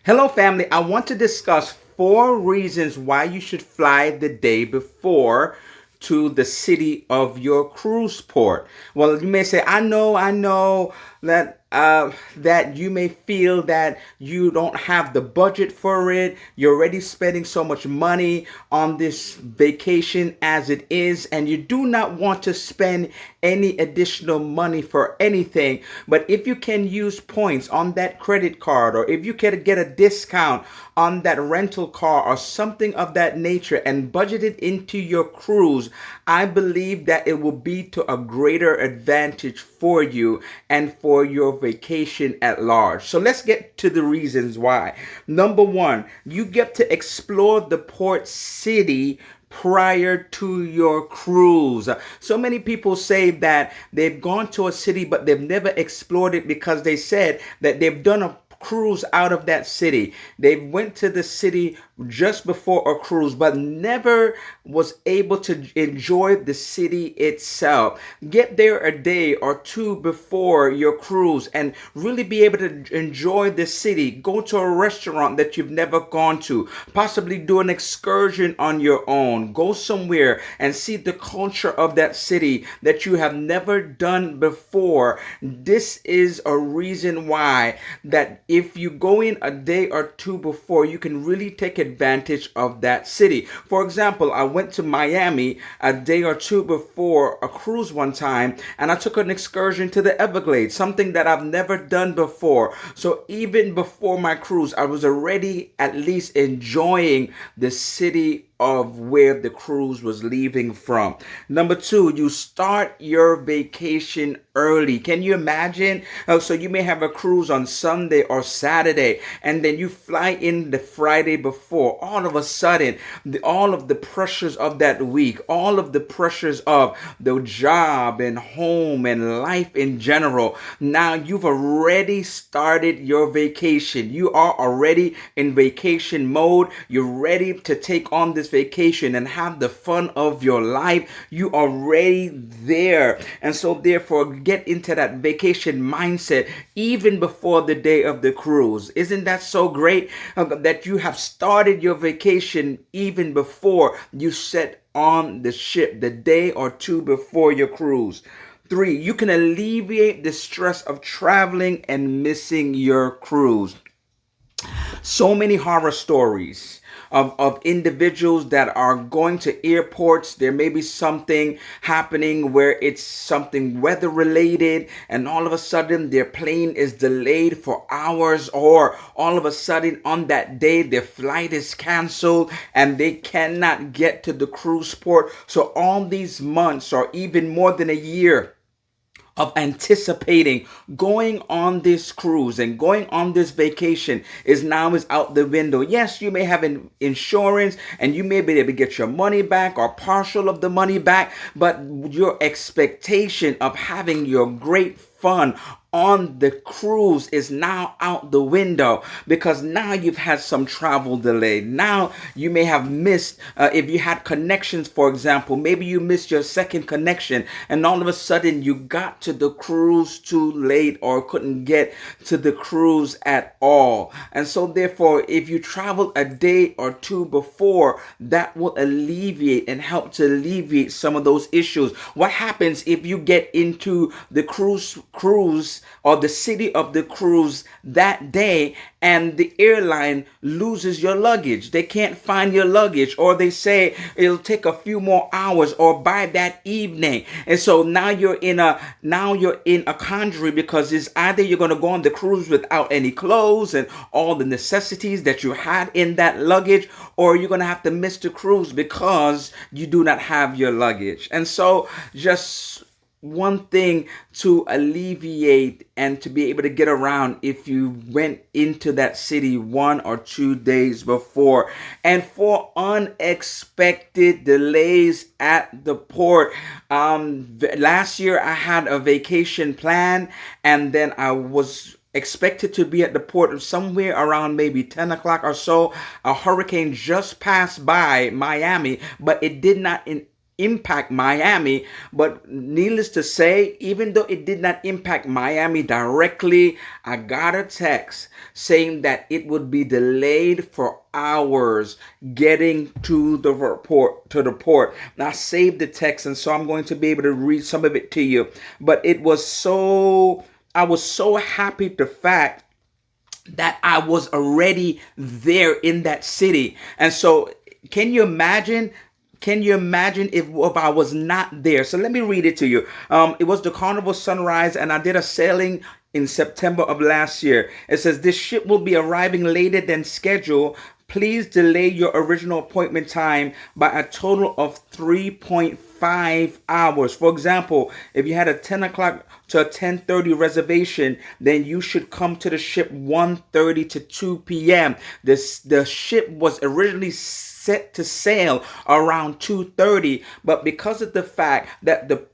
Hello, family. I want to discuss four reasons why you should fly the day before to the city of your cruise port. Well, you may say, I know that you may feel that you don't have the budget for it. You're already spending so much money on this vacation as it is, and you do not want to spend any additional money for anything. But if you can use points on that credit card, or if you can get a discount on that rental car or something of that nature and budget it into your cruise, I believe that it will be to a greater advantage for you and for your vacation at large. So let's get to the reasons why. Number one, you get to explore the port city prior to your cruise. So many people say that they've gone to a city but they've never explored it because they said that they've done a cruise out of that city. They went to the city just before a cruise, but never was able to enjoy the city itself. Get there a day or two before your cruise and really be able to enjoy the city. Go to a restaurant that you've never gone to, possibly do an excursion on your own. Go somewhere and see the culture of that city that you have never done before. This is a reason why that if you go in a day or two before, you can really take advantage of that city. For example, I went to Miami a day or two before a cruise one time, and I took an excursion to the Everglades, something that I've never done before. So even before my cruise, I was already at least enjoying the city of where the cruise was leaving from. Number two, you start your vacation early. Can you imagine? So you may have a cruise on Sunday or Saturday, and then you fly in the Friday before. All of a sudden, all of the pressures of that week, all of the pressures of the job and home and life in general, now you've already started your vacation. You are already in vacation mode. You're ready to take on this vacation and have the fun of your life. You are already there. And so therefore get into that vacation mindset even before the day of the cruise. Isn't that so great that you have started your vacation even before you set on the ship, the day or two before your cruise? Three, you can alleviate the stress of traveling and missing your cruise. So many horror stories of individuals that are going to airports. There may be something happening where it's something weather related, and all of a sudden their plane is delayed for hours, or all of a sudden on that day their flight is canceled and they cannot get to the cruise port. So all these months or even more than a year of anticipating going on this cruise and going on this vacation is out the window. Yes, you may have an insurance and you may be able to get your money back or partial of the money back, but your expectation of having your great fun on the cruise is now out the window because now you've had some travel delay. Now you may have missed, if you had connections, for example, maybe you missed your second connection and all of a sudden you got to the cruise too late or couldn't get to the cruise at all. And so therefore, if you travel a day or two before, that will alleviate and help to alleviate some of those issues. What happens if you get into the cruise or the city of the cruise that day and the airline loses your luggage? They can't find your luggage, or they say it'll take a few more hours or by that evening. And so now you're in a quandary because it's either you're going to go on the cruise without any clothes and all the necessities that you had in that luggage, or you're going to have to miss the cruise because you do not have your luggage. And so just one thing to alleviate and to be able to get around if you went into that city 1 or 2 days before. And for unexpected delays at the port, last year I had a vacation plan and then I was expected to be at the port somewhere around maybe 10 o'clock or so. A hurricane just passed by Miami, but it did not impact Miami. But needless to say, even though it did not impact Miami directly, I got a text saying that it would be delayed for hours getting to the port. Now I saved the text, and so I'm going to be able to read some of it to you. But it was so I was so happy the fact that I was already there in that city. And so can you imagine? Can you imagine if I was not there? So let me read it to you. It was the Carnival Sunrise, and I did a sailing in September of last year. It says this ship will be arriving later than scheduled. Please delay your original appointment time by a total of 3.5 hours. For example, if you had a 10 o'clock to a 10:30 reservation, then you should come to the ship 1:30 to 2 p.m. The ship was originally set to sail around 2:30, but because of the fact that the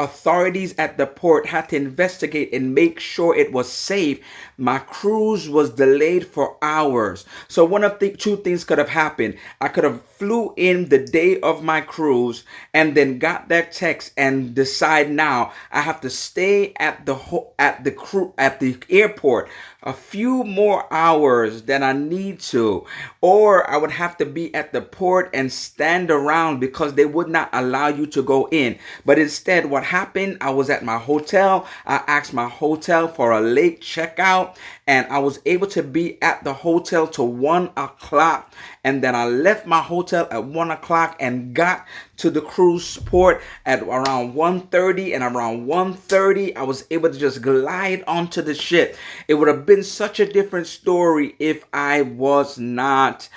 authorities at the port had to investigate and make sure it was safe, my cruise was delayed for hours. So one of the two things could have happened. I could have flew in the day of my cruise and then got that text and decide now I have to stay at the airport a few more hours than I need to, or I would have to be at the port and stand around because they would not allow you to go in. But instead, what happened, I was at my hotel. I asked my hotel for a late checkout, and I was able to be at the hotel till 1 o'clock. And then I left my hotel at 1 o'clock and got to the cruise port at around 1:30, and around 1:30 I was able to just glide onto the ship. It would have been such a different story if I was not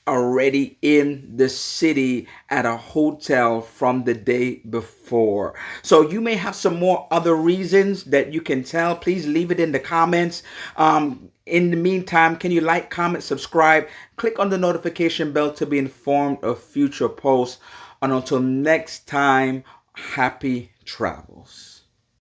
already in the city at a hotel from the day before. So you may have some more other reasons that you can tell. Please leave it in the comments. In the meantime, can you like, comment, subscribe, click on the notification bell to be informed of future posts. And until next time, happy travels.